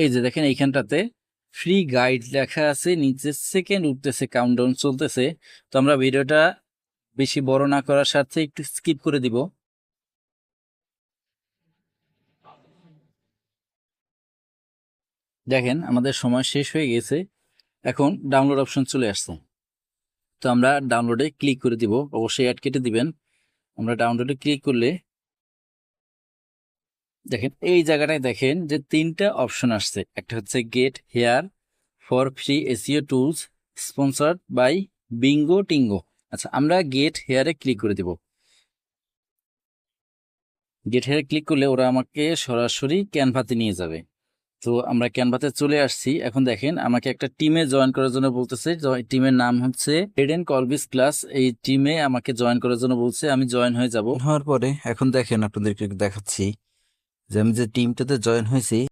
এই যে দেখেন এইখানটাতে ফ্রি গাইড লেখা আছে, নিচে সেকেন্ড উঠতেছে, কাউন্টডাউন চলতেছে। তো আমরা ভিডিওটা বেশি বড় না করার সাথে একটু স্কিপ করে দিব। দেখেন আমাদের সময় শেষ হয়ে গেছে, এখন ডাউনলোড অপশন চলে আসছে। তো আমরা ডাউনলোডে ক্লিক করে দিব, অবশ্যই অ্যাড কেটে দিবেন। আমরা ডাউনলোডে ক্লিক করলে দেখেন এই জায়গাটায় দেখেন যে তিনটা অপশন আসছে, একটা হচ্ছে get here for free SEO tools sponsored by bingo tingo. আচ্ছা, আমরা গেট হেয়ারে ক্লিক করে দিব। গেট হেয়ারে ক্লিক করলে ওরা আমাকে সরাসরি ক্যানভাতে নিয়ে যাবে। তো আমরা ক্যানভাতে চলে আসছি। এখন দেখেন আমাকে একটা টিমে জয়েন করার জন্য বলতেছে, টিমের নাম হচ্ছে এডেন কলবিস ক্লাস। এই টিমে আমাকে জয়েন করার জন্য বলছে, আমি জয়েন হয়ে যাব। হওয়ার পরে এখন দেখেন আপনাদেরকে দেখাচ্ছি যে আমি যে টিমটাতে জয়েন হয়েছি